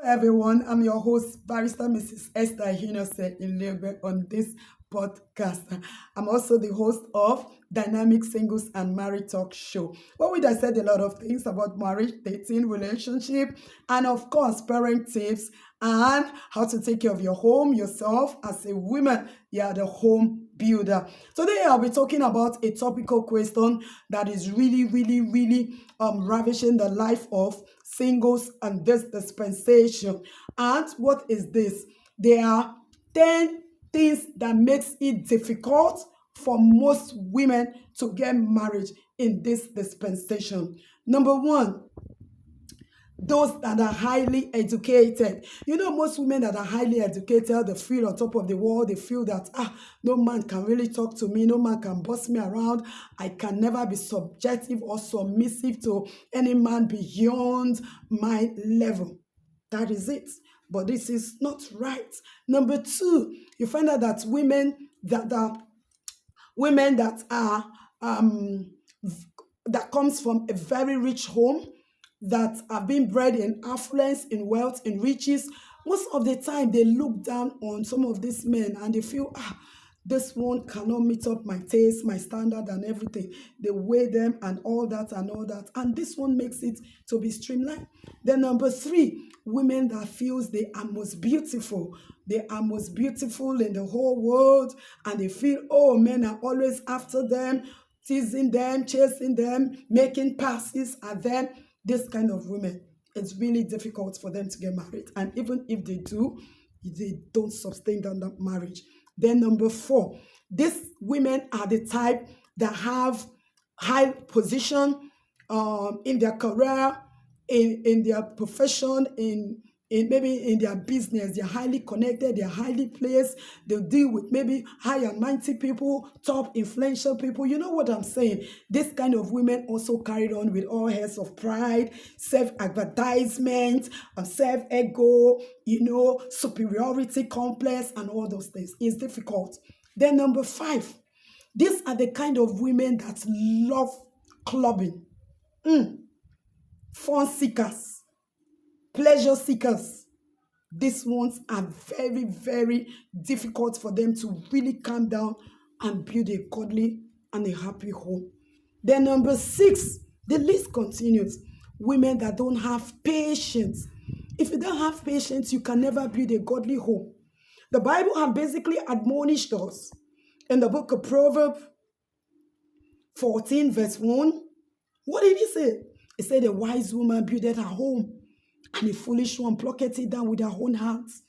Everyone, I'm your host, Barrister Mrs. Esther Ehinosen Ileogben on this podcast. I'm also the host of Dynamic Singles and Married Talk Show, where we dissect a lot of things about marriage, dating, relationship, and of course, parent tips and how to take care of your home, yourself as a woman. You are the home builder. Today, I'll be talking about a topical question that is really ravishing the life of singles and this dispensation. And what is this? There are 10 things that makes it difficult for most women to get married in this dispensation. Number one, those that are highly educated. Most women that are highly educated, they feel on top of the world. They feel that, no man can really talk to me. No man can boss me around. I can never be subjective or submissive to any man beyond my level. That is it. But this is not right. Number two, you find out that women that are that comes from a very rich home, that are being bred in affluence, in wealth, in riches, most of the time they look down on some of these men and they feel, this one cannot meet up my taste, my standard, and everything. They weigh them and all that and all that. And this one makes it to be streamlined. Then number three, women that feels they are most beautiful. They are most beautiful in the whole world. And they feel, oh, men are always after them, teasing them, chasing them, making passes at them. This kind of women, it's really difficult for them to get married. And even if they do, they don't sustain that marriage. Then number four, these women are the type that have high position in their career, in their profession, in maybe in their business. They're highly connected, they're highly placed. They deal with maybe high and mighty people, top influential people. You know what I'm saying? This kind of women also carried on with all heads of pride, self-advertisement, self-ego, superiority complex, and all those things. It's difficult. Then number five, these are the kind of women that love clubbing, fun seekers, pleasure seekers. These ones are very difficult for them to really calm down and build a godly and a happy home. Then number six, the list continues. Women that don't have patience. If you don't have patience, you can never build a godly home. The Bible has basically admonished us in the book of Proverbs 14 verse 1. What did he say? He said, a wise woman buildeth her home, and a foolish one plucketh it down with her own hands.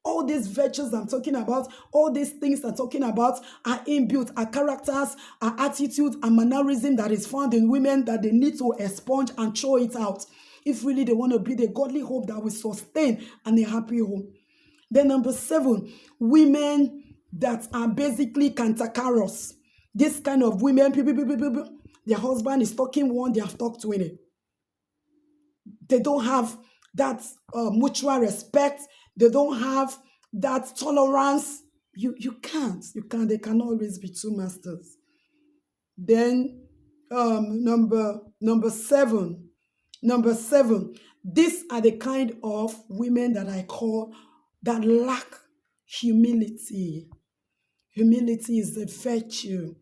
All these virtues I'm talking about, all these things I'm talking about are inbuilt, are characters, are attitudes, and mannerism that is found in women that they need to expunge and throw it out if really they want to build a godly home that will sustain and a happy home. Then number seven, women that are basically cantankerous. This kind of women, their husband is talking one, they have talked 20. They don't have that mutual respect. They don't have that tolerance. You can't. They can always be two masters. Then number seven. These are the kind of women that I call that lack humility. Humility is a virtue.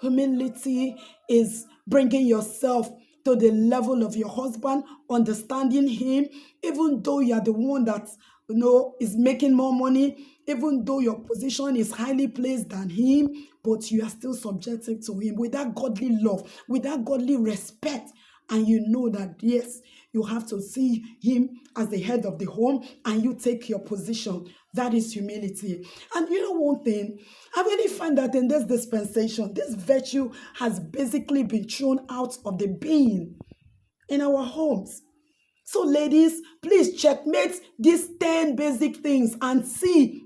Humility is bringing yourself to the level of your husband, understanding him, even though you are the one that is making more money, even though your position is highly placed than him, but you are still subjective to him with that godly love, with that godly respect. And you know that, yes, you have to see him as the head of the home and you take your position. That is humility. And you know one thing, I really find that in this dispensation, this virtue has basically been thrown out of the being in our homes. So ladies, please checkmate these 10 basic things and see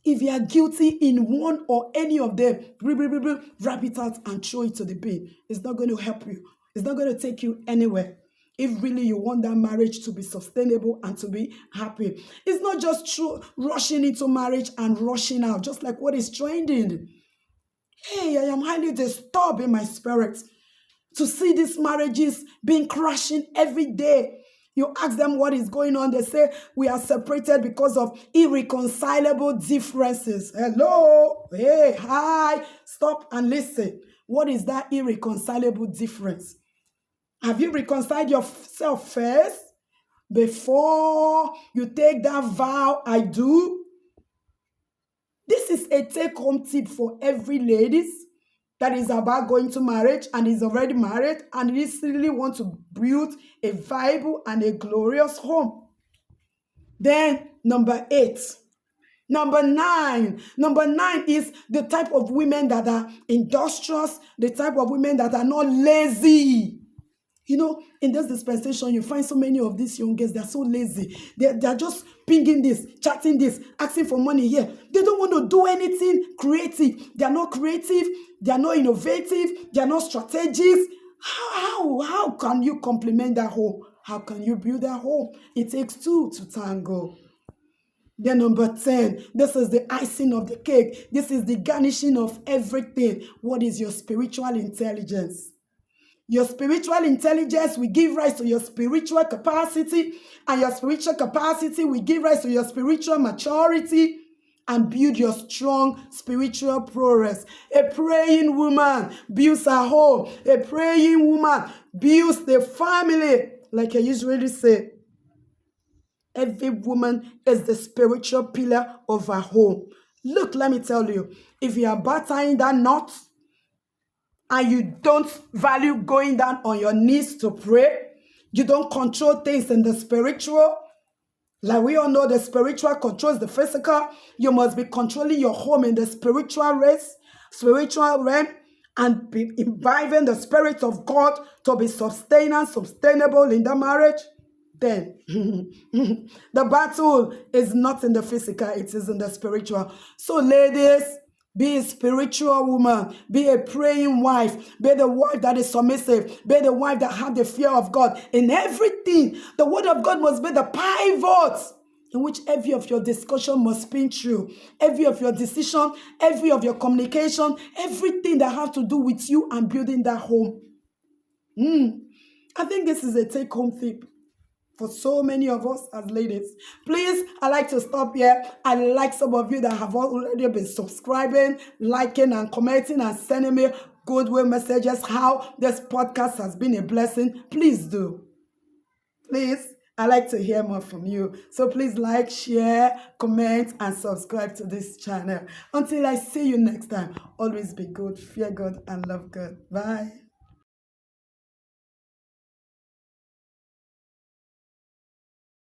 if you are guilty in one or any of them. Wrap it out and throw it to the bin. It's not going to help you. It's not going to take you anywhere. If really you want that marriage to be sustainable and to be happy. It's not just rushing into marriage and rushing out, just like what is trending. Hey, I am highly disturbed in my spirit to see these marriages being crashing every day. You ask them what is going on. They say, we are separated because of irreconcilable differences. Hello? Hey, hi. Stop and listen. What is that irreconcilable difference? Have you reconciled yourself first before you take that vow, I do? This is a take-home tip for every ladies that is about going to marriage and is already married and really want to build a viable and a glorious home. Then number 8. Number 9. Number 9 is the type of women that are industrious, the type of women that are not lazy. You know, in this dispensation, you find so many of these young girls, they're so lazy. They're just pinging this, chatting this, asking for money here. They don't want to do anything creative. They're not creative. They're not innovative. They're not strategic. How can you complement that home? How can you build that home? It takes two to tango. Then number 10, this is the icing of the cake. This is the garnishing of everything. What is your spiritual intelligence? Your spiritual intelligence will give rise to your spiritual capacity, and your spiritual capacity will give rise to your spiritual maturity and build your strong spiritual progress. A praying woman builds a home. A praying woman builds the family. Like I usually say, every woman is the spiritual pillar of her home. Look, let me tell you, if you are battling that knot, and you don't value going down on your knees to pray, you don't control things in the spiritual. Like we all know, the spiritual controls the physical. You must be controlling your home in the spiritual realm, and be imbibing the Spirit of God to be sustainable in the marriage. Then the battle is not in the physical, it is in the spiritual. So ladies, be a spiritual woman. Be a praying wife. Be the wife that is submissive. Be the wife that has the fear of God. In everything, the word of God must be the pivot in which every of your discussion must spin through. Every of your decision, every of your communication, everything that has to do with you and building that home. I think this is a take-home tip for so many of us as ladies. Please, I like to stop here. I like some of you that have already been subscribing, liking, and commenting, and sending me goodwill messages how this podcast has been a blessing. Please do. Please, I like to hear more from you. So please like, share, comment, and subscribe to this channel. Until I see you next time, always be good, fear God, and love God. Bye.